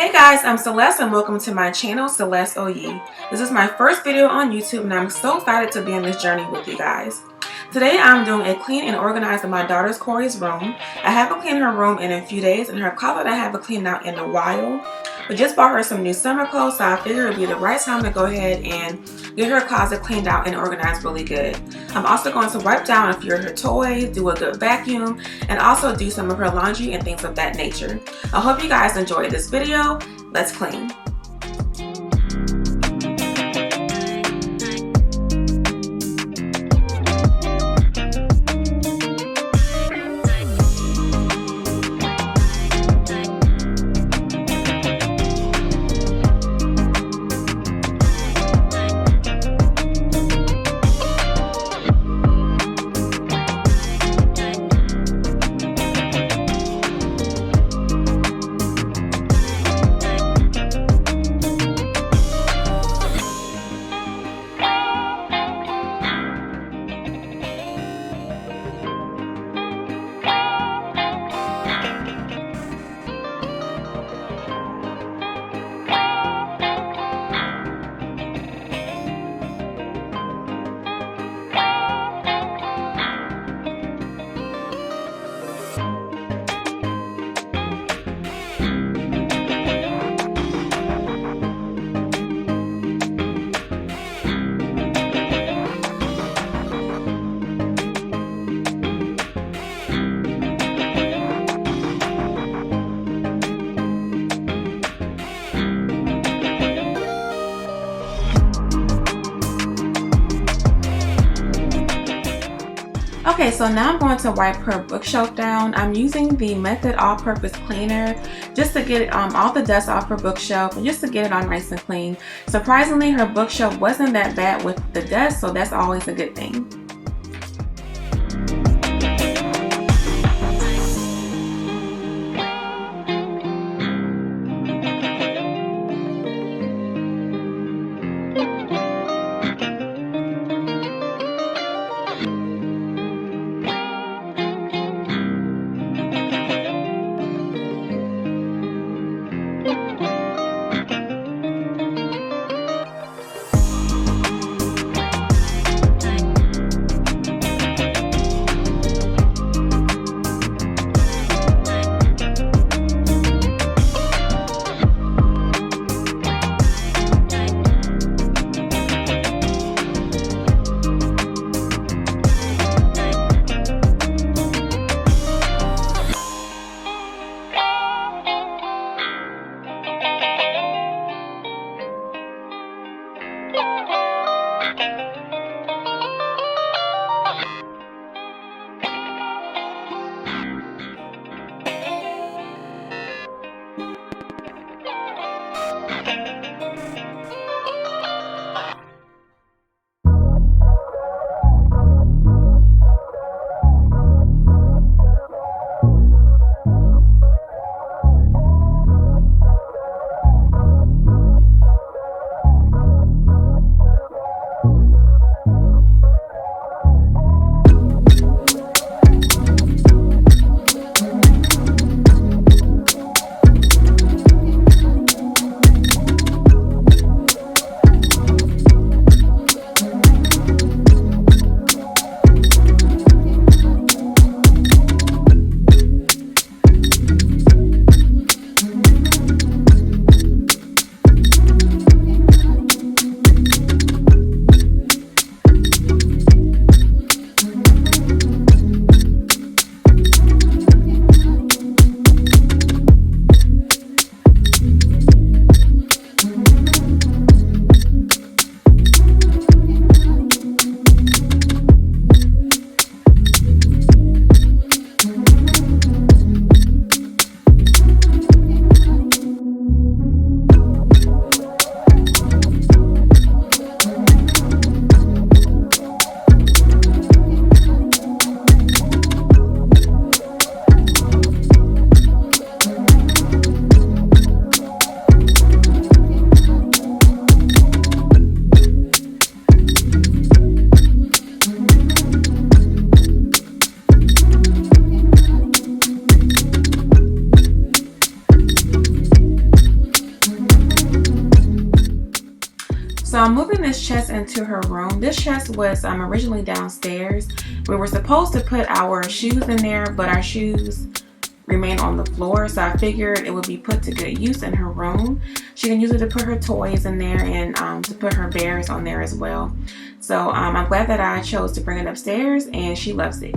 Hey guys, I'm Celeste and welcome to my channel, Celeste OYE. This is my first video on YouTube and I'm so excited to be on this journey with you guys. Today I'm doing a clean and organize of my daughter's Corey's room. I haven't cleaned her room in a few days and her closet I haven't cleaned out in a while. We just bought her some new summer clothes, so I figured it would be the right time to go ahead and get her closet cleaned out and organized really good. I'm also going to wipe down a few of her toys, do a good vacuum, and also do some of her laundry and things of that nature. I hope you guys enjoyed this video. Let's clean. Okay, so now I'm going to wipe her bookshelf down. I'm using the Method All-Purpose Cleaner just to get all the dust off her bookshelf and just to get it all nice and clean. Surprisingly, her bookshelf wasn't that bad with the dust, so that's always a good thing. I'm moving this chest into her room. This chest was originally downstairs. We were supposed to put our shoes in there, but our shoes remain on the floor, so I figured it would be put to good use in her room. She can use it to put her toys in there and to put her bears on there as well. So I'm glad that I chose to bring it upstairs, and she loves it.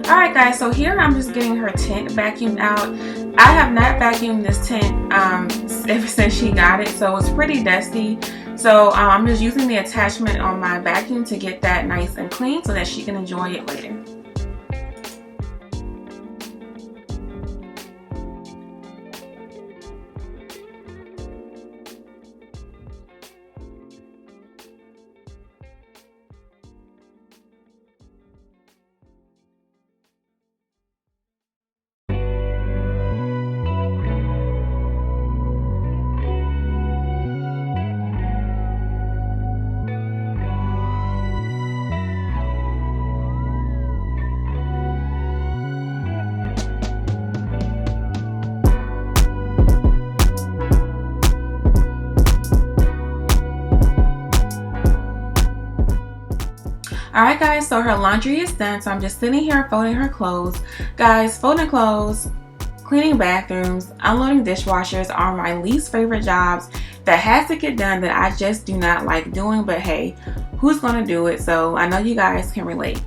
Alright guys, so here I'm just getting her tent vacuumed out. I have not vacuumed this tent mess ever since she got it, so it's pretty dusty. So I'm just using the attachment on my vacuum to get that nice and clean so that she can enjoy it later. Alright guys, so her laundry is done, so I'm just sitting here folding her clothes. Guys, folding clothes, cleaning bathrooms, unloading dishwashers are my least favorite jobs that has to get done, that I just do not like doing, but hey, who's gonna do it? So I know you guys can relate.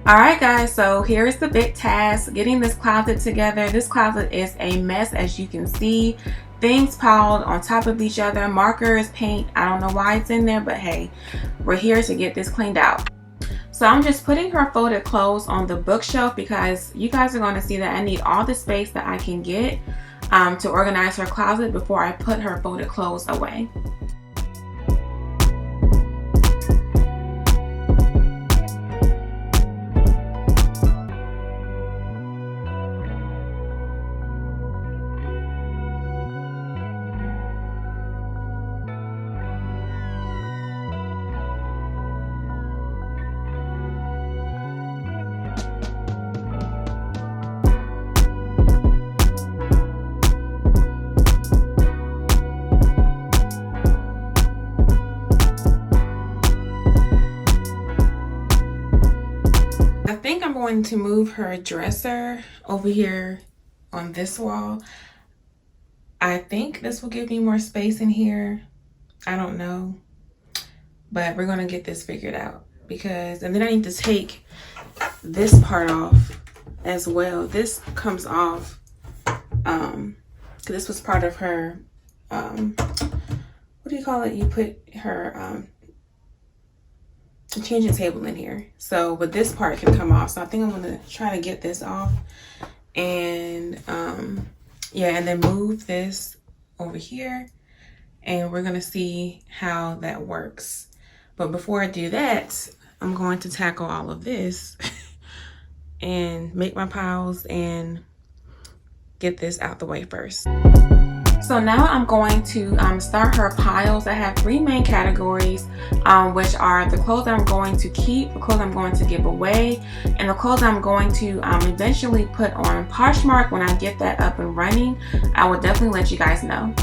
Alright guys, so here's the big task, getting this closet together. This closet is a mess, as you can see. Things piled on top of each other, markers, paint. I don't know why it's in there, but hey, we're here to get this cleaned out. So I'm just putting her folded clothes on the bookshelf because you guys are going to see that I need all the space that I can get to organize her closet before I put her folded clothes away. I think I'm going to move her dresser over here on this wall. I think this will give me more space in here. I don't know, but we're gonna get this figured out and then I need to take this part off as well. This comes off because this was part of her what do you call it? You put her changing table in here. So, but this part can come off. So I think I'm gonna try to get this off and yeah, and then move this over here and we're gonna see how that works. But before I do that, I'm going to tackle all of this and make my piles and get this out the way first. So now I'm going to start her piles. I have 3 main categories, which are the clothes I'm going to keep, the clothes I'm going to give away, and the clothes I'm going to eventually put on Poshmark. When I get that up and running, I will definitely let you guys know.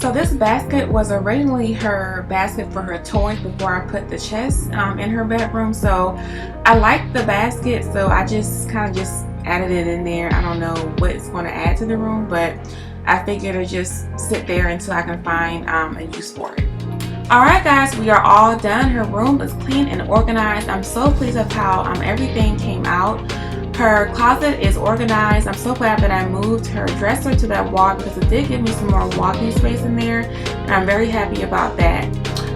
So this basket was originally her basket for her toys before I put the chest in her bedroom. So I liked the basket, so I just kind of just added it in there. I don't know what it's going to add to the room, but I figured to just sit there until I can find a use for it. Alright guys, we are all done. Her room is clean and organized. I'm so pleased with how everything came out. Her closet is organized. I'm so glad that I moved her dresser to that wall because it did give me some more walking space in there, and I'm very happy about that.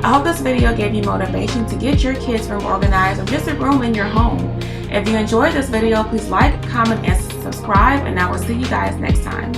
I hope this video gave you motivation to get your kids' room organized or just a room in your home. If you enjoyed this video, please like, comment, and subscribe, and I will see you guys next time.